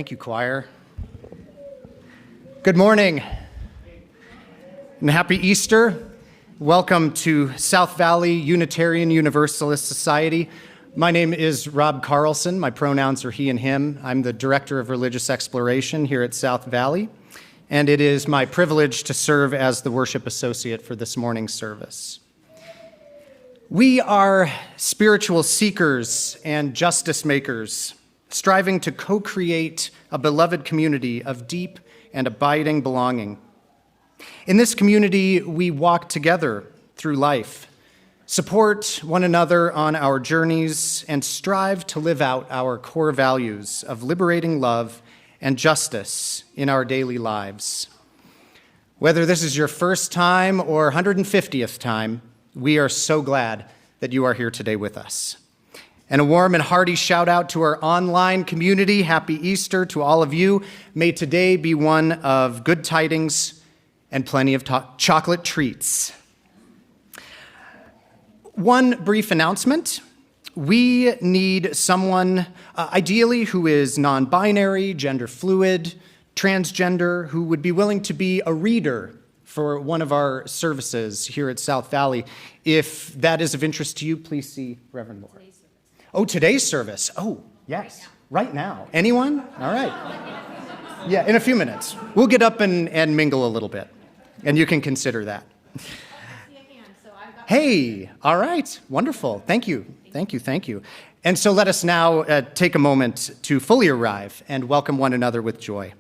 Thank you, choir. Good morning and happy Easter. Welcome to South Valley Unitarian Universalist Society. My name is Robb Carlson. My pronouns are he and him. I'm the Director of Religious Exploration here at South Valley, and it is my privilege to serve as the worship associate for this morning's service. We are spiritual seekers and justice makers, striving to co-create a beloved community of deep and abiding belonging. In this community, we walk together through life, support one another on our journeys, and strive to live out our core values of liberating love and justice in our daily lives. Whether this is your first time or 150th time, we are so glad that you are here today with us. And a warm and hearty shout out to our online community. Happy Easter to all of you. May today be one of good tidings and plenty of chocolate treats. One brief announcement. We need someone, ideally, who is non-binary, gender fluid, transgender, who would be willing to be a reader for one of our services here at South Valley. If that is of interest to you, please see Reverend Lora. Oh, today's service. Oh, yes. Right now. Anyone? All right. Yeah, in a few minutes. We'll get up and mingle a little bit, and you can consider that. Hey, all right. Wonderful. Thank you. Thank you. Thank you. And so let us now take a moment to fully arrive and welcome one another with joy.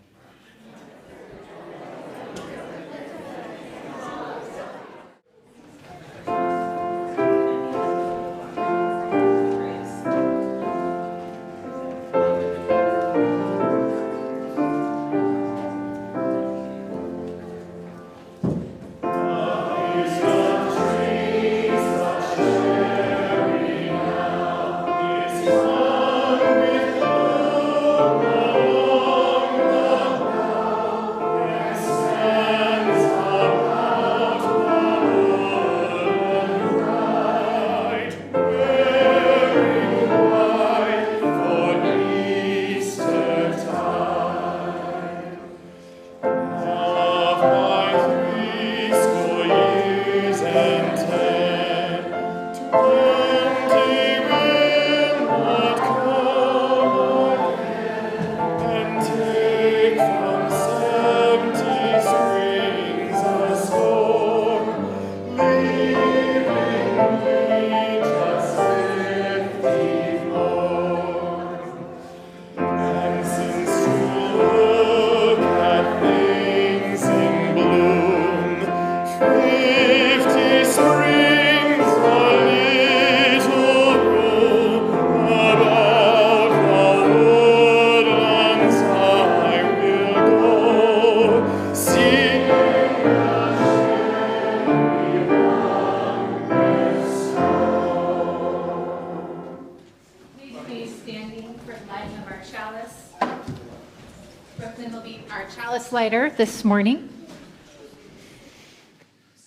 This morning.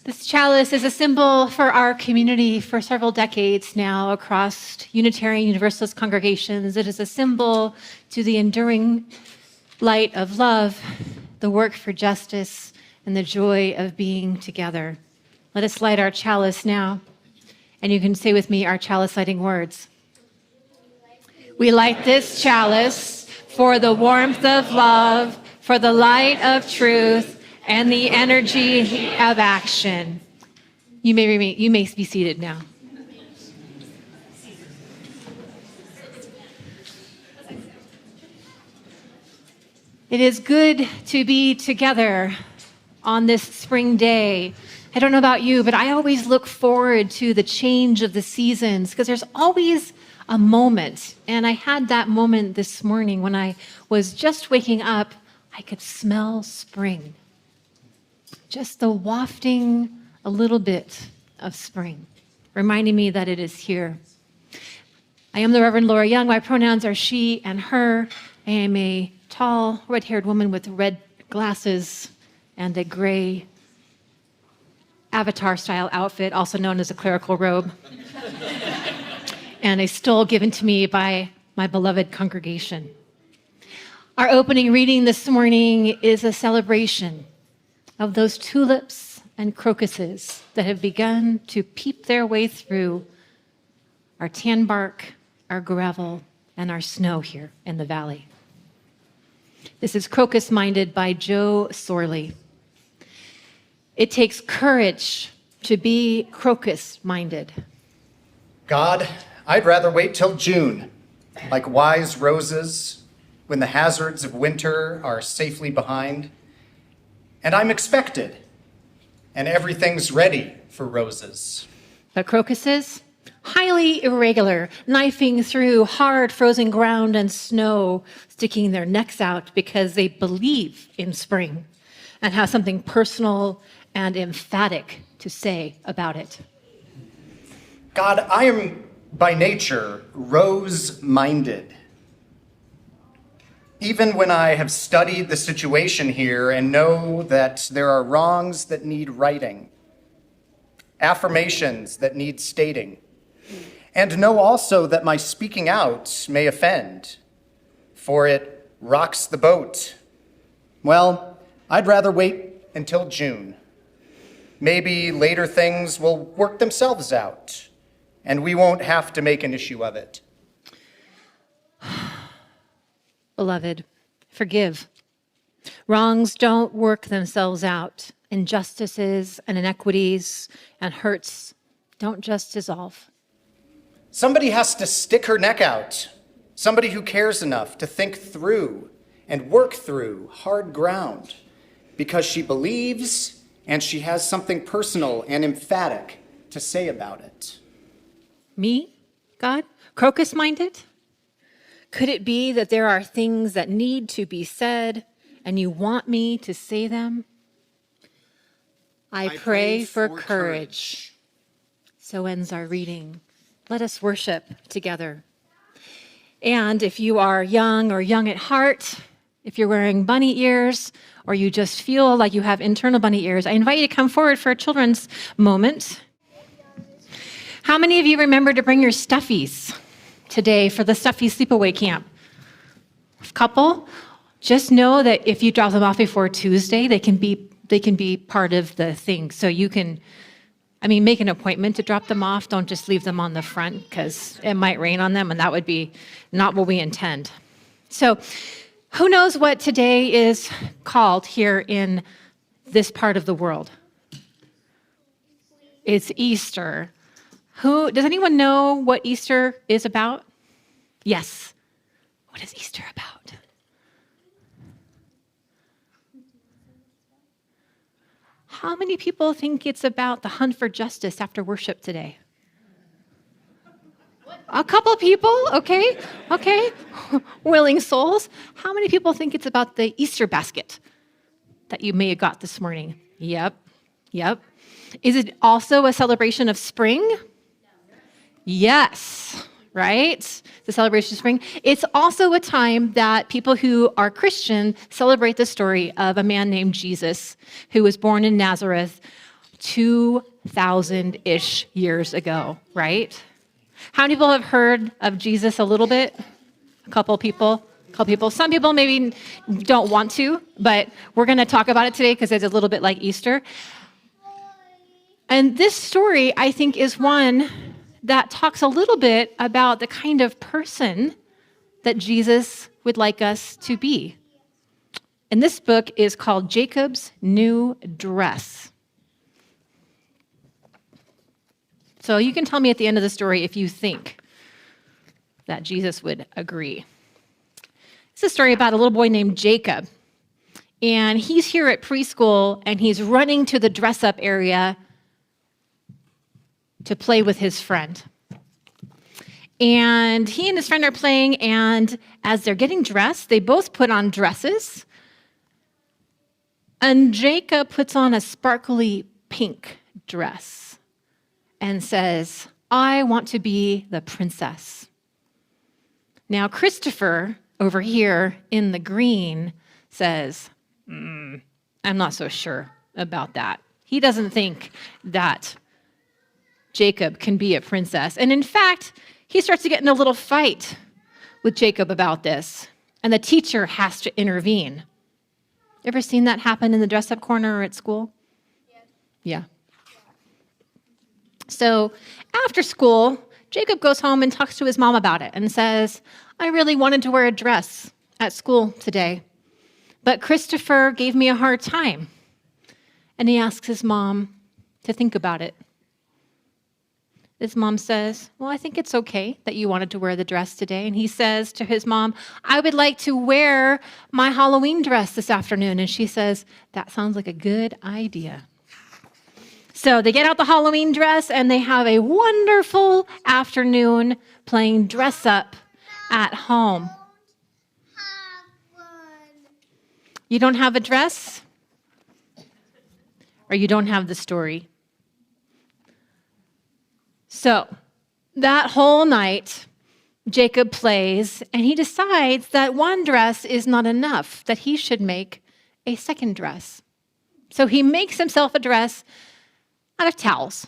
This chalice is a symbol for our community for several decades now across Unitarian Universalist congregations. It is a symbol to the enduring light of love, the work for justice, and the joy of being together. Let us light our chalice now, and you can say with me our chalice lighting words. We light this chalice for the warmth of love, for the light of truth and the energy of action. You may be seated now. It is good to be together on this spring day. I don't know about you, but I always look forward to the change of the seasons because there's always a moment. And I had that moment this morning when I was just waking up. I could smell spring, just the wafting a little bit of spring, reminding me that it is here. I am the Reverend Lora Young. My pronouns are she and her. I am a tall, red-haired woman with red glasses and a gray avatar-style outfit, also known as a clerical robe, and a stole given to me by my beloved congregation. Our opening reading this morning is a celebration of those tulips and crocuses that have begun to peep their way through our tan bark, our gravel, and our snow here in the valley. This is Crocus Minded by Joe Sorley. It takes courage to be crocus minded. God, I'd rather wait till June, like wise roses, when the hazards of winter are safely behind. And I'm expected, and everything's ready for roses. But crocuses, highly irregular, knifing through hard frozen ground and snow, sticking their necks out because they believe in spring and have something personal and emphatic to say about it. God, I am by nature rose-minded. Even when I have studied the situation here and know that there are wrongs that need righting, affirmations that need stating, and know also that my speaking out may offend, for it rocks the boat. Well, I'd rather wait until June. Maybe later things will work themselves out, and we won't have to make an issue of it. Beloved, forgive. Wrongs don't work themselves out. Injustices and inequities and hurts don't just dissolve. Somebody has to stick her neck out. Somebody who cares enough to think through and work through hard ground because she believes and she has something personal and emphatic to say about it. Me, God? Crocus-minded? Could it be that there are things that need to be said and you want me to say them? I pray for courage. So ends our reading. Let us worship together. And if you are young or young at heart, if you're wearing bunny ears, or you just feel like you have internal bunny ears, I invite you to come forward for a children's moment. How many of you remember to bring your stuffies today for the stuffy sleepaway camp? A couple? Just know that if you drop them off before Tuesday, they can be part of the thing. So you can, make an appointment to drop them off. Don't just leave them on the front because it might rain on them, and that would be not what we intend. So who knows what today is called here in this part of the world? It's Easter. Does anyone know what Easter is about? Yes. What is Easter about? How many people think it's about the hunt for justice after worship today? A couple people, okay. Willing souls. How many people think it's about the Easter basket that you may have got this morning? Yep. Is it also a celebration of spring? Yes, right? The celebration of spring. It's also a time that people who are Christian celebrate the story of a man named Jesus who was born in Nazareth 2,000-ish years ago, right? How many people have heard of Jesus a little bit? A couple people. Some people maybe don't want to, but we're going to talk about it today because it's a little bit like Easter. And this story, I think, is one that talks a little bit about the kind of person that Jesus would like us to be. And this book is called Jacob's New Dress. So you can tell me at the end of the story if you think that Jesus would agree. It's a story about a little boy named Jacob. And he's here at preschool, and he's running to the dress-up area to play with his friend. And he and his friend are playing, and as they're getting dressed, they both put on dresses. And Jacob puts on a sparkly pink dress and says, I want to be the princess. Now, Christopher, over here in the green, says, I'm not so sure about that. He doesn't think that Jacob can be a princess. And in fact, he starts to get in a little fight with Jacob about this. and the teacher has to intervene. Ever seen that happen in the dress-up corner or at school? Yes. Yeah. So after school, Jacob goes home and talks to his mom about it and says, I really wanted to wear a dress at school today, but Christopher gave me a hard time. And he asks his mom to think about it. His mom says, well, I think it's okay that you wanted to wear the dress today. And he says to his mom, I would like to wear my Halloween dress this afternoon. And she says, that sounds like a good idea. So they get out the Halloween dress and they have a wonderful afternoon playing dress up at home. You don't have a dress? Or you don't have the story? So that whole night, Jacob plays, and he decides that one dress is not enough, that he should make a second dress. So he makes himself a dress out of towels.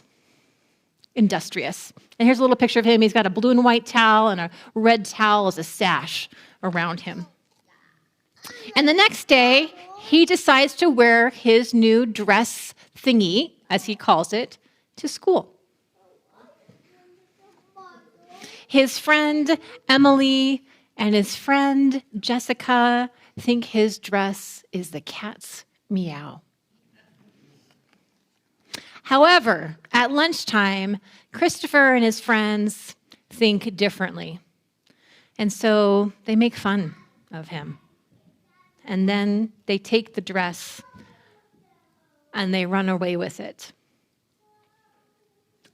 Industrious. And here's a little picture of him. He's got a blue and white towel and a red towel as a sash around him. And the next day, he decides to wear his new dress thingy, as he calls it, to school. His friend Emily and his friend Jessica think his dress is the cat's meow. However, at lunchtime, Christopher and his friends think differently. And so they make fun of him. And then they take the dress and they run away with it.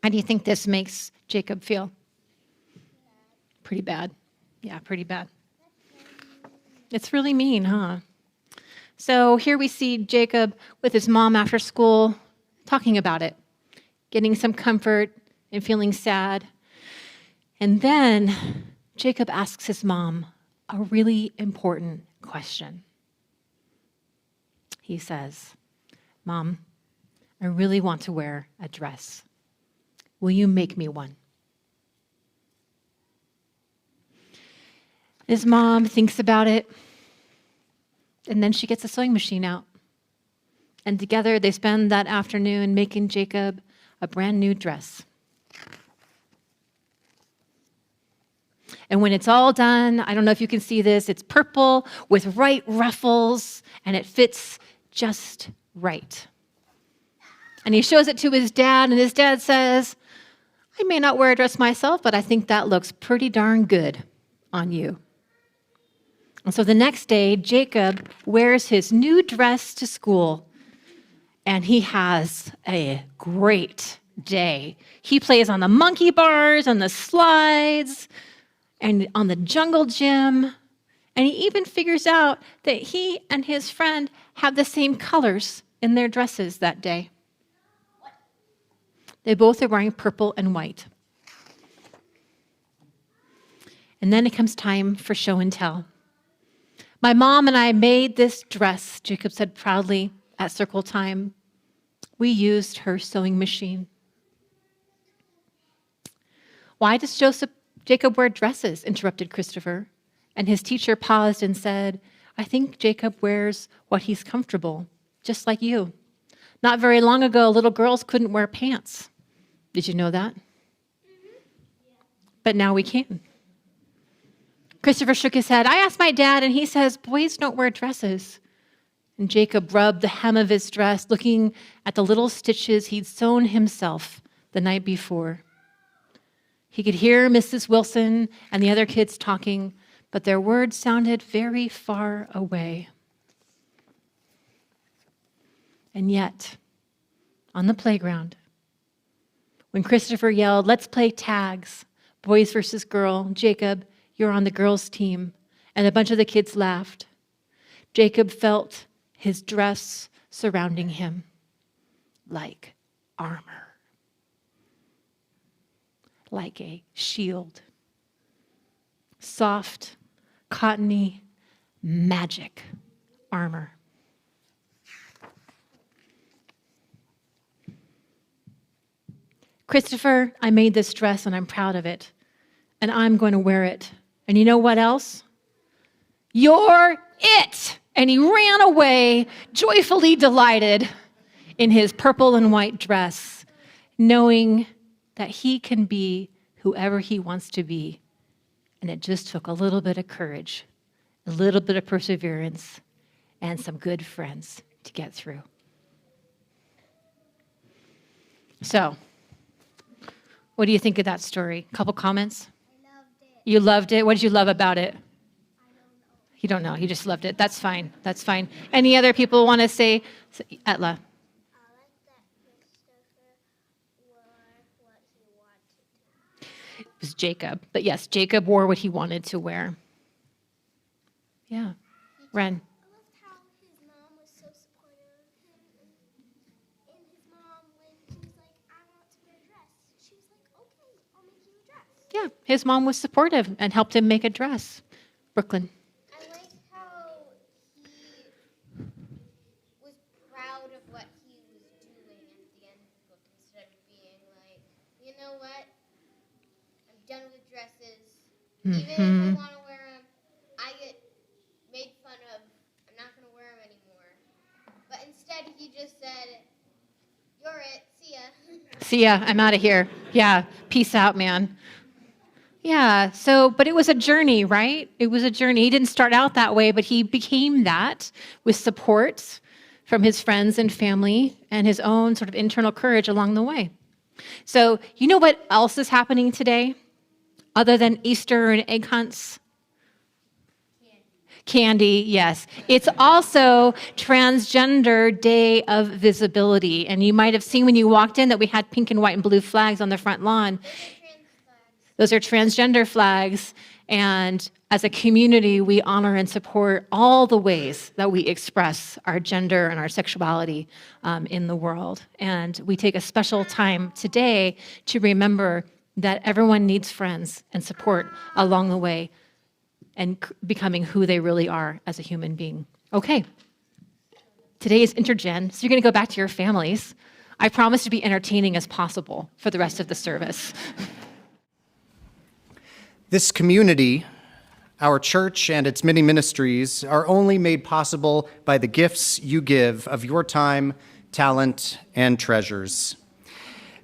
How do you think this makes Jacob feel? Pretty bad. Yeah, pretty bad. It's really mean, huh? So here we see Jacob with his mom after school talking about it, getting some comfort and feeling sad. And then Jacob asks his mom a really important question. He says, Mom, I really want to wear a dress. Will you make me one? His mom thinks about it, and then she gets a sewing machine out. And together they spend that afternoon making Jacob a brand new dress. And when it's all done, I don't know if you can see this, it's purple with white ruffles, and it fits just right. And he shows it to his dad, and his dad says, I may not wear a dress myself, but I think that looks pretty darn good on you. And so the next day, Jacob wears his new dress to school, and he has a great day. He plays on the monkey bars, on the slides, and on the jungle gym. And he even figures out that he and his friend have the same colors in their dresses that day. They both are wearing purple and white. And then it comes time for show and tell. My mom and I made this dress, Jacob said proudly at circle time. We used her sewing machine. Why does Jacob wear dresses? Interrupted Christopher. And his teacher paused and said, I think Jacob wears what he's comfortable, just like you. Not very long ago, little girls couldn't wear pants. Did you know that? But now we can. Christopher shook his head. I asked my dad, and he says, boys don't wear dresses. And Jacob rubbed the hem of his dress, looking at the little stitches he'd sewn himself the night before. He could hear Mrs. Wilson and the other kids talking, but their words sounded very far away. And yet, on the playground, when Christopher yelled, let's play tags, boys versus girl, Jacob, you're on the girls' team, and a bunch of the kids laughed, Jacob felt his dress surrounding him like armor, like a shield. Soft, cottony, magic armor. Christopher, I made this dress and I'm proud of it, and I'm going to wear it. And you know what else? You're it. And he ran away, joyfully delighted in his purple and white dress, knowing that he can be whoever he wants to be. And it just took a little bit of courage, a little bit of perseverance, and some good friends to get through. So, what do you think of that story? A couple comments? I loved it. You loved it? What did you love about it? I don't know. You don't know. You just loved it. That's fine. That's fine. Any other people want to say? Etla. I like that Christopher wore what he wanted. It was Jacob. But yes, Jacob wore what he wanted to wear. Yeah. Ren. I loved how his mom was so supportive of him. And his mom, when he was like, I want to wear a dress, she was like, okay, I'll make you a dress. Yeah, his mom was supportive and helped him make a dress. Brooklyn. I like how he was proud of what he was doing at the end of the book instead of being like, you know what? I'm done with dresses. Even if I want to wear them, I get made fun of. I'm not going to wear them anymore. But instead, he just said, you're it. See ya. See ya. I'm out of here. Yeah. Peace out, man. Yeah. So, but it was a journey, right? It was a journey. He didn't start out that way, but he became that with support from his friends and family and his own sort of internal courage along the way. So, you know what else is happening today other than Easter and egg hunts? Candy, yes. It's also Transgender Day of Visibility. And you might have seen when you walked in that we had pink and white and blue flags on the front lawn. Those are transgender flags. And as a community, we honor and support all the ways that we express our gender and our sexuality in the world. And we take a special time today to remember that everyone needs friends and support along the way and becoming who they really are as a human being. Okay. Today is Intergen, so you're going to go back to your families. I promise to be entertaining as possible for the rest of the service. This community, our church and its many ministries, are only made possible by the gifts you give of your time, talent, and treasures.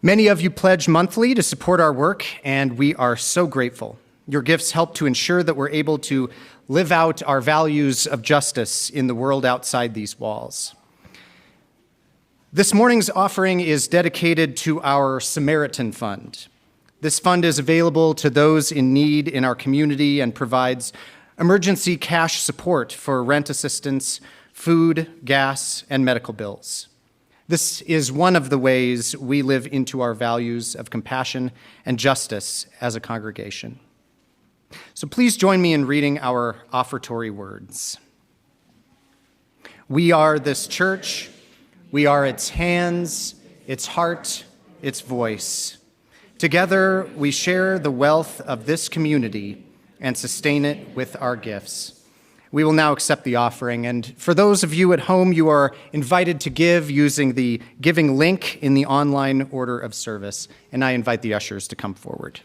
Many of you pledge monthly to support our work, and we are so grateful. Your gifts help to ensure that we're able to live out our values of justice in the world outside these walls. This morning's offering is dedicated to our Samaritan Fund. This fund is available to those in need in our community and provides emergency cash support for rent assistance, food, gas, and medical bills. This is one of the ways we live into our values of compassion and justice as a congregation. So please join me in reading our offertory words. We are this church. We are its hands, its heart, its voice. Together, we share the wealth of this community and sustain it with our gifts. We will now accept the offering, and for those of you at home, you are invited to give using the giving link in the online order of service, and I invite the ushers to come forward.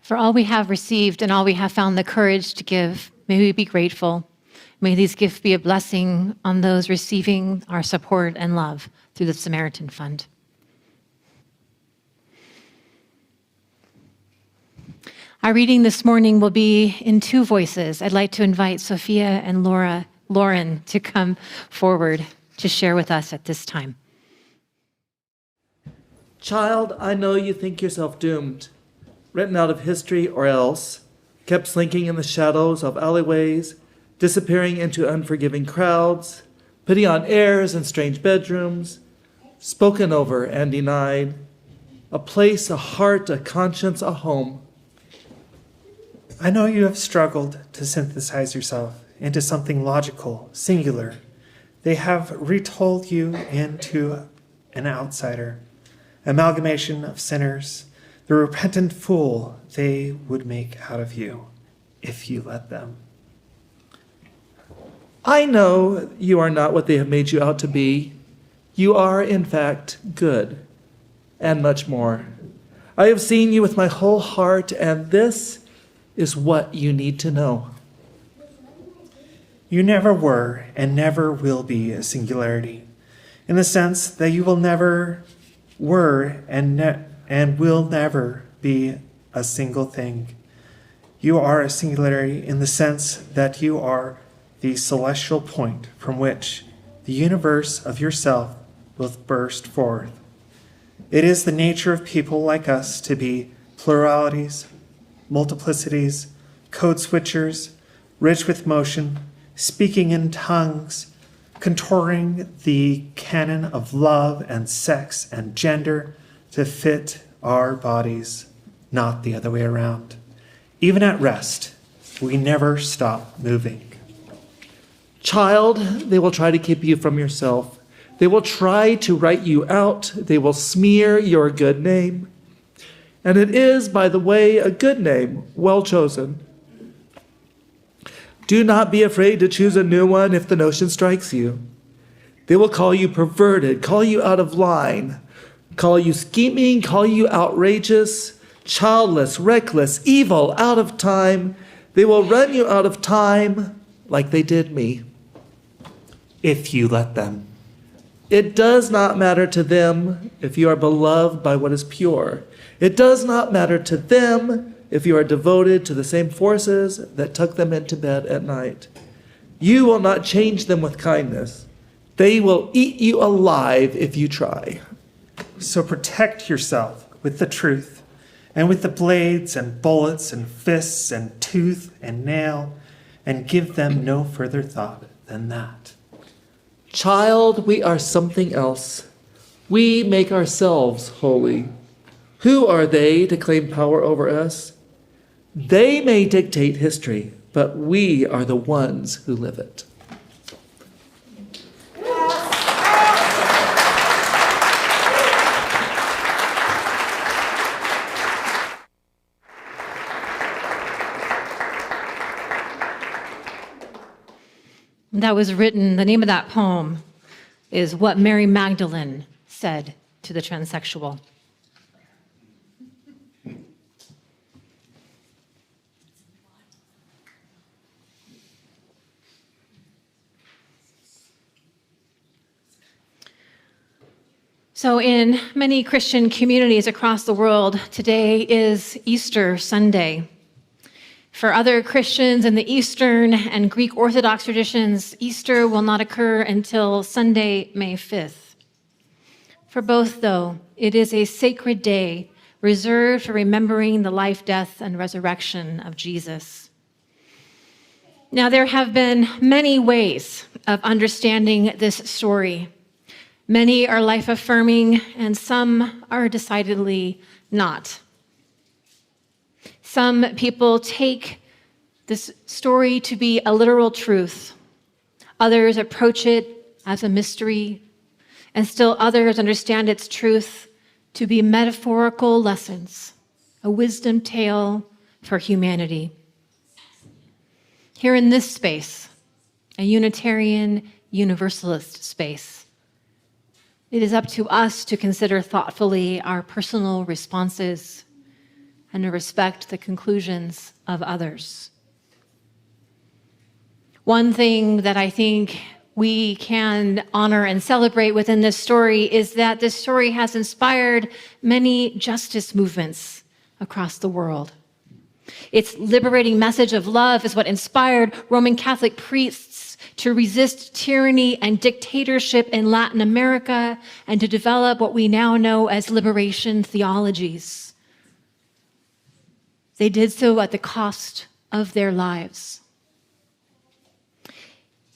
For all we have received and all we have found the courage to give, may we be grateful. May these gifts be a blessing on those receiving our support and love through the Samaritan Fund. Our reading this morning will be in two voices. I'd like to invite Sophia and Lauren to come forward to share with us at this time. Child, I know you think yourself doomed, written out of history or else, kept slinking in the shadows of alleyways, disappearing into unforgiving crowds, putting on airs in strange bedrooms, spoken over and denied, a place, a heart, a conscience, a home. I know you have struggled to synthesize yourself into something logical, singular. They have retold you into an outsider, amalgamation of sinners, the repentant fool they would make out of you, if you let them. I know you are not what they have made you out to be. You are, in fact, good, and much more. I have seen you with my whole heart, and this is what you need to know. You never were and never will be a singularity, in the sense that you will never were and will never be a single thing. You are a singularity in the sense that you are the celestial point from which the universe of yourself will burst forth. It is the nature of people like us to be pluralities, multiplicities, code switchers, rich with motion, speaking in tongues, contouring the canon of love and sex and gender to fit our bodies, not the other way around. Even at rest, we never stop moving. Child, they will try to keep you from yourself. They will try to write you out. They will smear your good name. And it is, by the way, a good name, well chosen. Do not be afraid to choose a new one if the notion strikes you. They will call you perverted, call you out of line, call you scheming, call you outrageous, childless, reckless, evil, out of time. They will run you out of time like they did me. If you let them. It does not matter to them if you are beloved by what is pure. It does not matter to them if you are devoted to the same forces that tuck them into bed at night. You will not change them with kindness. They will eat you alive if you try. So protect yourself with the truth, and with the blades and bullets and fists and tooth and nail, and give them no further thought than that. Child, we are something else. We make ourselves holy. Who are they to claim power over us? They may dictate history, but we are the ones who live it. That was written, the name of that poem is What Mary Magdalene Said to the Transsexual. So in many Christian communities across the world, today is Easter Sunday. For other Christians in the Eastern and Greek Orthodox traditions, Easter will not occur until Sunday, May 5th. For both, though, it is a sacred day reserved for remembering the life, death, and resurrection of Jesus. Now, there have been many ways of understanding this story. Many are life-affirming, and some are decidedly not. Some people take this story to be a literal truth. Others approach it as a mystery, and still others understand its truth to be metaphorical lessons, a wisdom tale for humanity. Here in this space, a Unitarian Universalist space, it is up to us to consider thoughtfully our personal responses and to respect the conclusions of others. One thing that I think we can honor and celebrate within this story is that this story has inspired many justice movements across the world. Its liberating message of love is what inspired Roman Catholic priests to resist tyranny and dictatorship in Latin America and to develop what we now know as liberation theologies. They did so at the cost of their lives.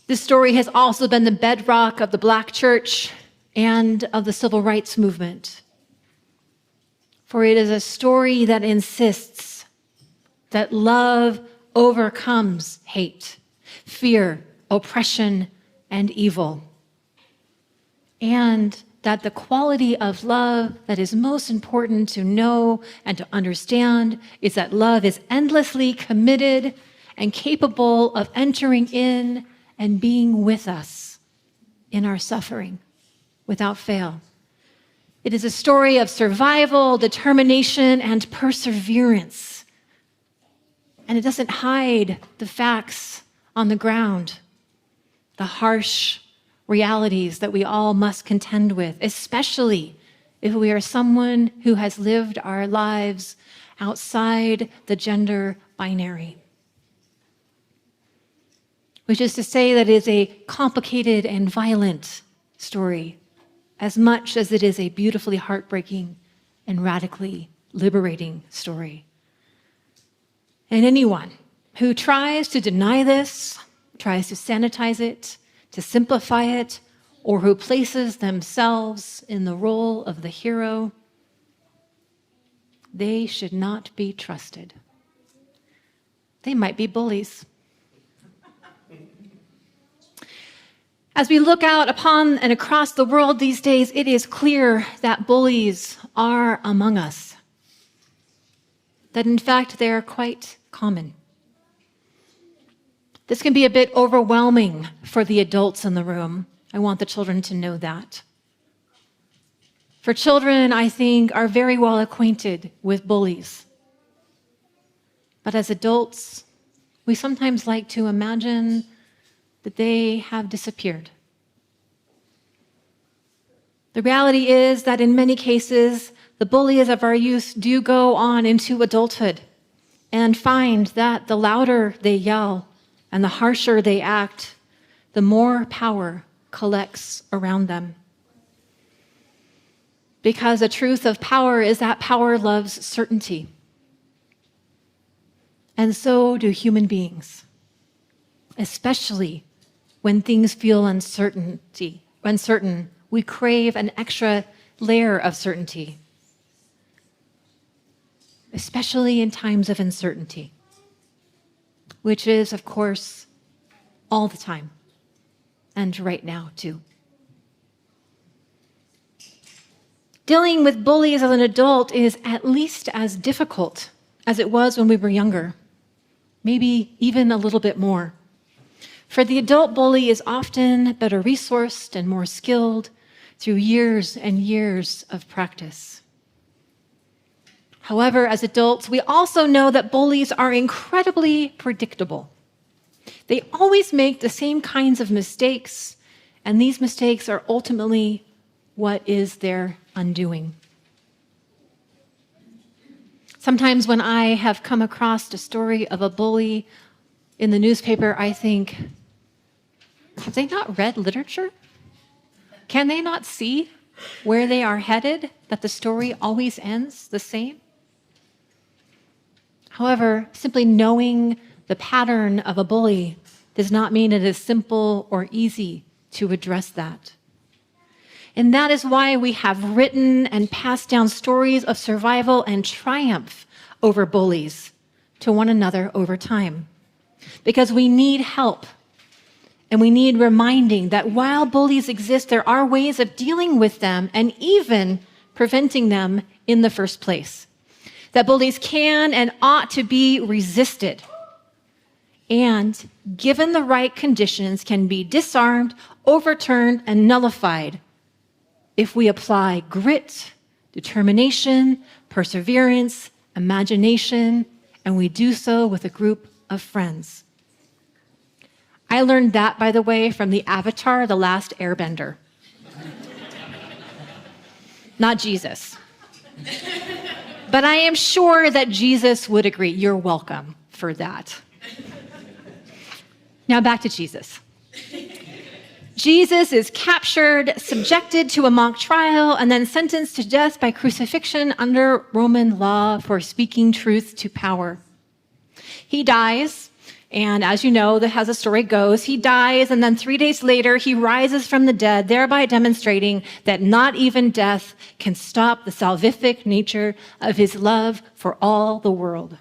This story has also been the bedrock of the Black church and of the civil rights movement. For it is a story that insists that love overcomes hate, fear, oppression, and evil. And that the quality of love that is most important to know and to understand is that love is endlessly committed and capable of entering in and being with us in our suffering without fail. It is a story of survival, determination, and perseverance. And it doesn't hide the facts on the ground, the harsh realities that we all must contend with, especially if we are someone who has lived our lives outside the gender binary. Which is to say that it is a complicated and violent story, as much as it is a beautifully heartbreaking and radically liberating story. And anyone who tries to deny this, tries to sanitize it, to simplify it, or who places themselves in the role of the hero, they should not be trusted. They might be bullies. As we look out upon and across the world these days, it is clear that bullies are among us. That in fact, they are quite common. This can be a bit overwhelming for the adults in the room. I want the children to know that. For children, I think, are very well acquainted with bullies. But as adults, we sometimes like to imagine that they have disappeared. The reality is that in many cases, the bullies of our youth do go on into adulthood and find that the louder they yell and the harsher they act, the more power collects around them. Because the truth of power is that power loves certainty. And so do human beings, especially when things feel uncertain, we crave an extra layer of certainty, especially in times of uncertainty, which is, of course, all the time, and right now, too. Dealing with bullies as an adult is at least as difficult as it was when we were younger, maybe even a little bit more. For the adult bully is often better resourced and more skilled through years and years of practice. However, as adults, we also know that bullies are incredibly predictable. They always make the same kinds of mistakes, and these mistakes are ultimately what is their undoing. Sometimes when I have come across a story of a bully in the newspaper, I think, have they not read literature? Can they not see where they are headed, that the story always ends the same? However, simply knowing the pattern of a bully does not mean it is simple or easy to address that. And that is why we have written and passed down stories of survival and triumph over bullies to one another over time. Because we need help. And we need reminding that while bullies exist, there are ways of dealing with them and even preventing them in the first place. That bullies can and ought to be resisted. And given the right conditions, can be disarmed, overturned, and nullified if we apply grit, determination, perseverance, imagination, and we do so with a group of friends. I learned that, by the way, from the Avatar, The Last Airbender. Not Jesus. But I am sure that Jesus would agree. You're welcome for that. Now back to Jesus. Jesus is captured, subjected to a mock trial, and then sentenced to death by crucifixion under Roman law for speaking truth to power. He dies, and as you know, as the story goes, he dies, and then 3 days later, he rises from the dead, thereby demonstrating that not even death can stop the salvific nature of his love for all the world.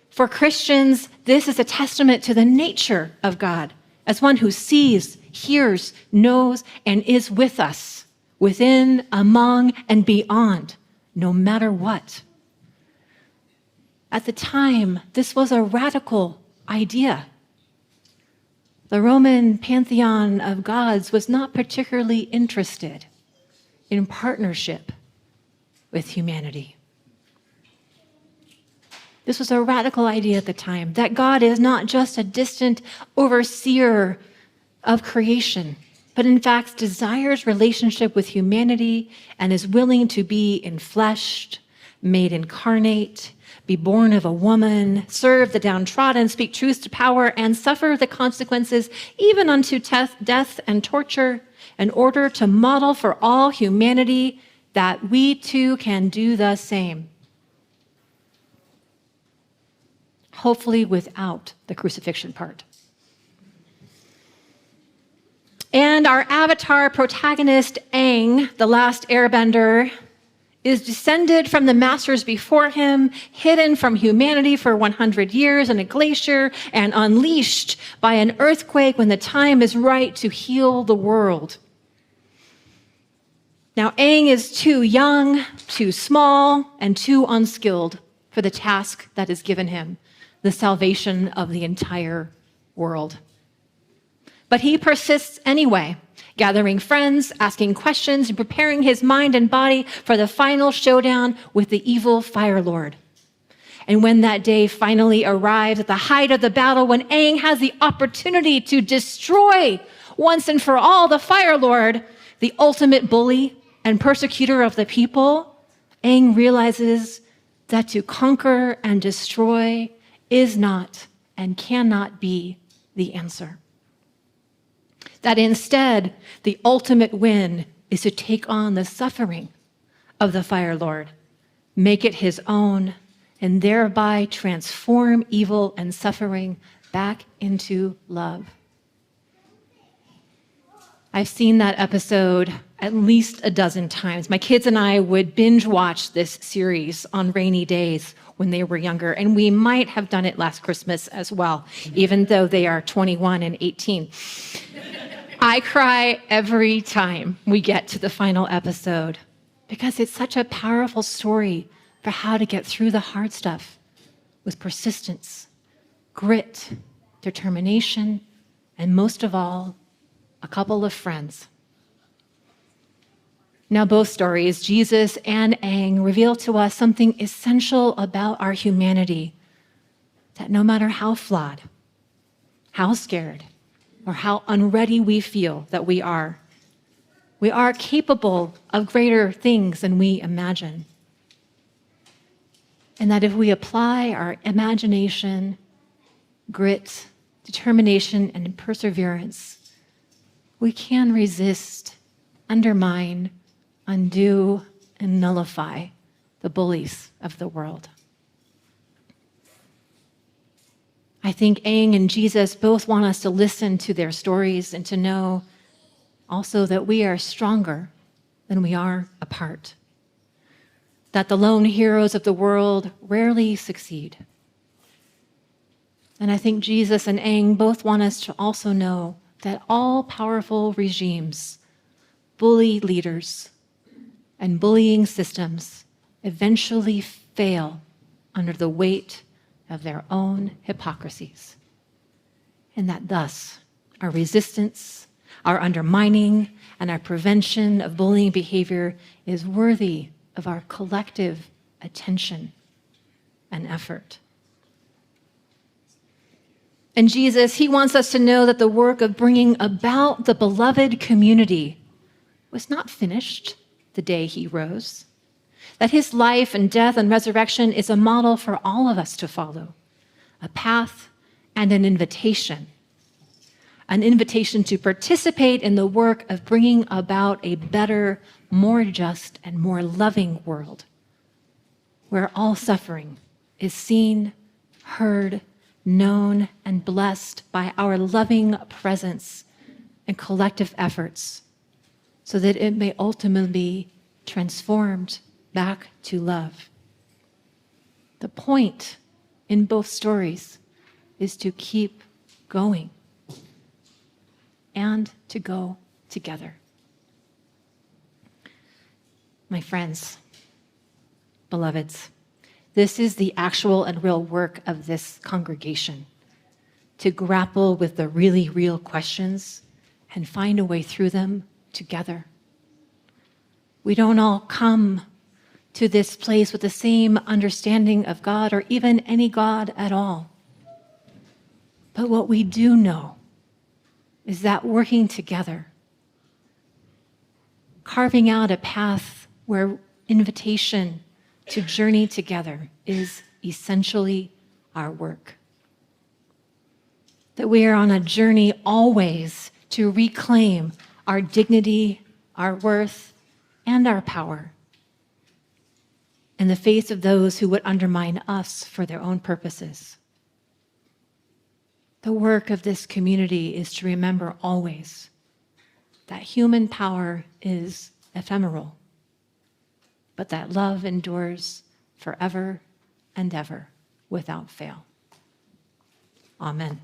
For Christians, this is a testament to the nature of God as one who sees, hears, knows, and is with us, within, among, and beyond, no matter what. At the time, this was a radical idea. The Roman pantheon of gods was not particularly interested in partnership with humanity. This was a radical idea at the time, that God is not just a distant overseer of creation, but in fact desires relationship with humanity and is willing to be enfleshed, made incarnate, be born of a woman, serve the downtrodden, speak truth to power, and suffer the consequences even unto death and torture in order to model for all humanity that we too can do the same. Hopefully without the crucifixion part. And our Avatar protagonist, Aang, the last airbender, is descended from the masters before him, hidden from humanity for 100 years in a glacier, and unleashed by an earthquake when the time is right to heal the world. Now, Aang is too young, too small, and too unskilled for the task that is given him, the salvation of the entire world. But he persists anyway, gathering friends, asking questions, and preparing his mind and body for the final showdown with the evil Fire Lord. And when that day finally arrives at the height of the battle, when Aang has the opportunity to destroy once and for all the Fire Lord, the ultimate bully and persecutor of the people, Aang realizes that to conquer and destroy is not and cannot be the answer. That instead, the ultimate win is to take on the suffering of the Fire Lord, make it his own, and thereby transform evil and suffering back into love. I've seen that episode at least a dozen times. My kids and I would binge watch this series on rainy days when they were younger, and we might have done it last Christmas as well, even though they are 21 and 18. I cry every time we get to the final episode because it's such a powerful story for how to get through the hard stuff with persistence, grit, determination, and most of all, a couple of friends. Now, both stories, Jesus and Aang, reveal to us something essential about our humanity, that no matter how flawed, how scared, or how unready we feel that we are capable of greater things than we imagine. And that if we apply our imagination, grit, determination, and perseverance, we can resist, undermine, undo, and nullify the bullies of the world. I think Aang and Jesus both want us to listen to their stories and to know also that we are stronger than we are apart. That the lone heroes of the world rarely succeed. And I think Jesus and Aang both want us to also know that all powerful regimes, bully leaders, and bullying systems eventually fail under the weight of their own hypocrisies. And that thus our resistance, our undermining, and our prevention of bullying behavior is worthy of our collective attention and effort. And Jesus, he wants us to know that the work of bringing about the beloved community was not finished the day he rose, that his life and death and resurrection is a model for all of us to follow, a path and an invitation to participate in the work of bringing about a better, more just, and more loving world, where all suffering is seen, heard, known, and blessed by our loving presence and collective efforts, so that it may ultimately be transformed back to love. The point in both stories is to keep going and to go together. My friends, beloveds, this is the actual and real work of this congregation, to grapple with the really real questions and find a way through them together. We don't all come to this place with the same understanding of God or even any God at all. But what we do know is that working together, carving out a path where invitation to journey together is essentially our work. That we are on a journey always to reclaim our dignity, our worth, and our power in the face of those who would undermine us for their own purposes. The work of this community is to remember always that human power is ephemeral, but that love endures forever and ever without fail. Amen.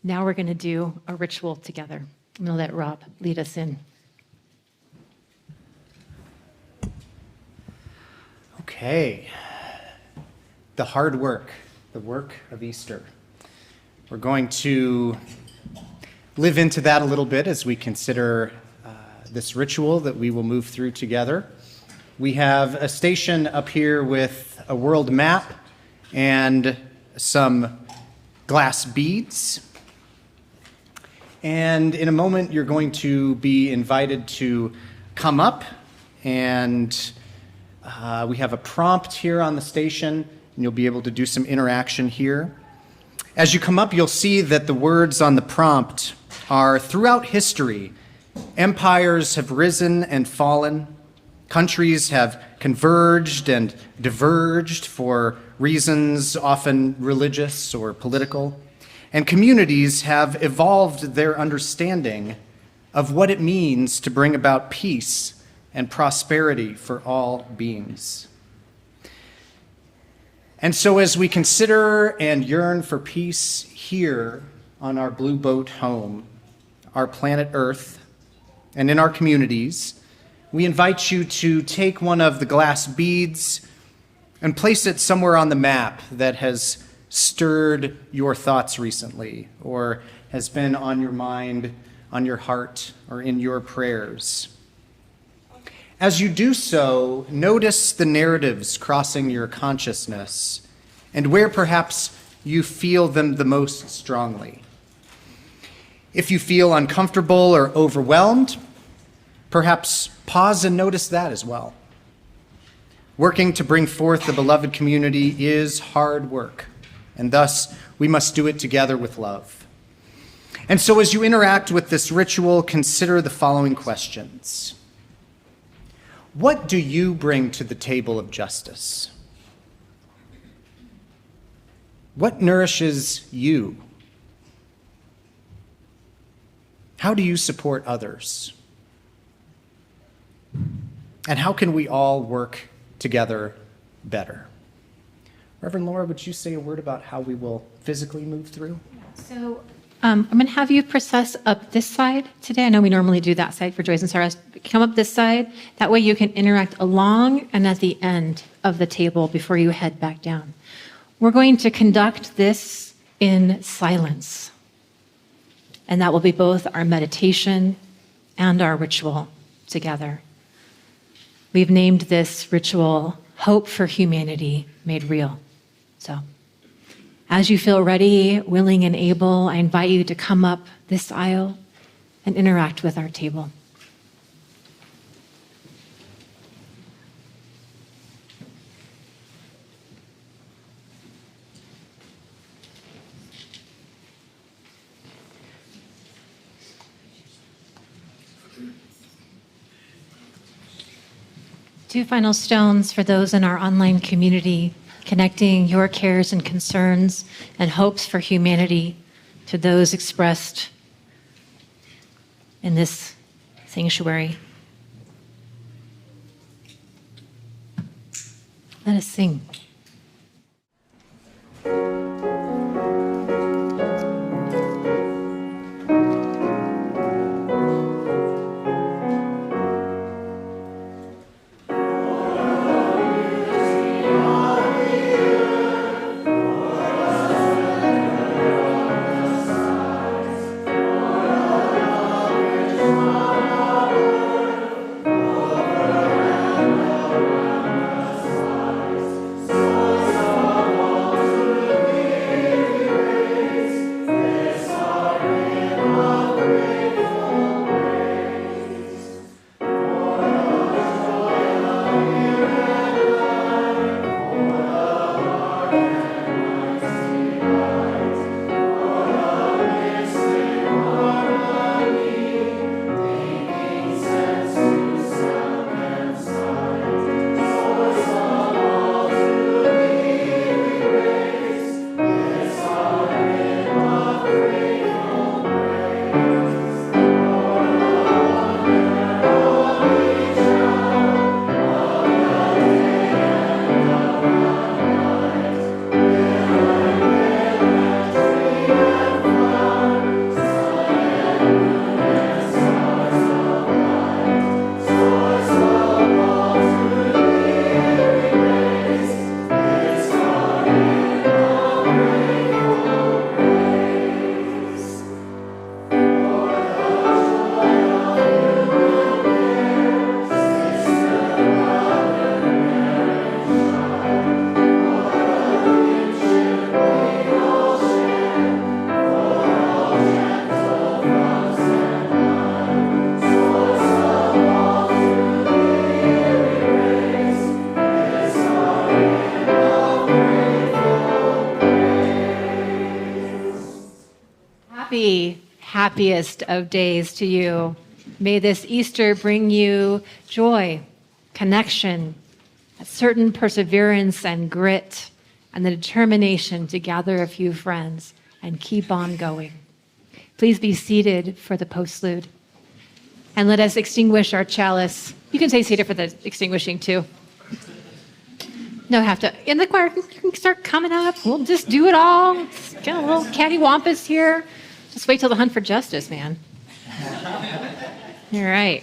Now we're going to do a ritual together. I'm going to let Robb lead us in. Okay. The hard work, the work of Easter. We're going to live into that a little bit as we consider this ritual that we will move through together. We have a station up here with a world map and some glass beads. And in a moment, you're going to be invited to come up, and we have a prompt here on the station, and you'll be able to do some interaction here. As you come up, you'll see that the words on the prompt are throughout history. Empires have risen and fallen. Countries have converged and diverged for reasons often religious or political. And communities have evolved their understanding of what it means to bring about peace and prosperity for all beings. And so as we consider and yearn for peace here on our blue boat home, our planet Earth, and in our communities, we invite you to take one of the glass beads and place it somewhere on the map that has stirred your thoughts recently, or has been on your mind, on your heart, or in your prayers. As you do so, notice the narratives crossing your consciousness and where perhaps you feel them the most strongly. If you feel uncomfortable or overwhelmed, perhaps pause and notice that as well. Working to bring forth the beloved community is hard work, and thus we must do it together with love. And so as you interact with this ritual, consider the following questions. What do you bring to the table of justice? What nourishes you? How do you support others? And how can we all work together better? Reverend Lora, would you say a word about how we will physically move through? So I'm going to have you process up this side today. I know we normally do that side for joys and sorrows. Come up this side. That way you can interact along and at the end of the table before you head back down. We're going to conduct this in silence. And that will be both our meditation and our ritual together. We've named this ritual Hope for Humanity Made Real. So, as you feel ready, willing, and able, I invite you to come up this aisle and interact with our table. Two final stones for those in our online community, connecting your cares and concerns and hopes for humanity to those expressed in this sanctuary. Let us sing. Happiest of days to you. May this Easter bring you joy, connection, a certain perseverance and grit, and the determination to gather a few friends and keep on going. Please be seated for the postlude. And let us extinguish our chalice. You can stay seated for the extinguishing too. No, have to. In the choir, you can start coming up. We'll just do it all. Get a little cattywampus here. Just wait till the hunt for justice, man. All right.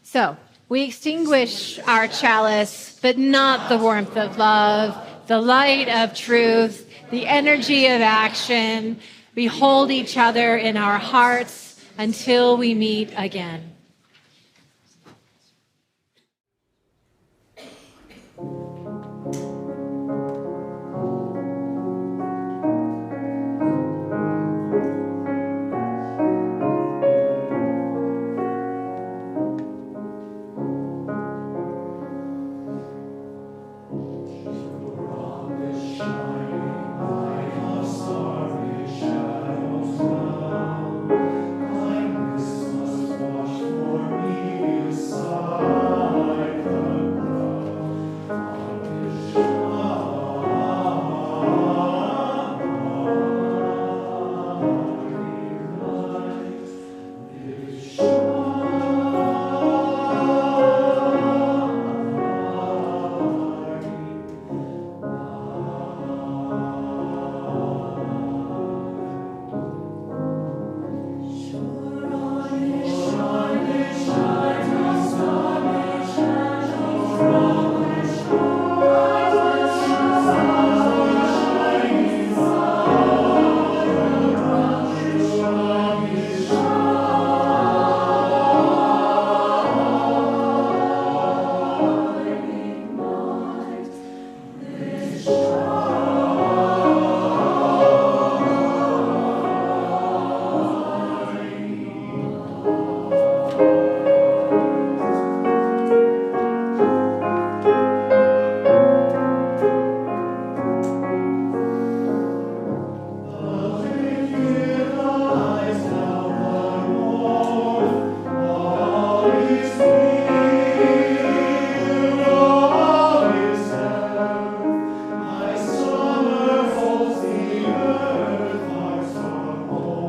So, we extinguish our chalice, but not the warmth of love, the light of truth, the energy of action. We hold each other in our hearts until we meet again.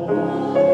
Thank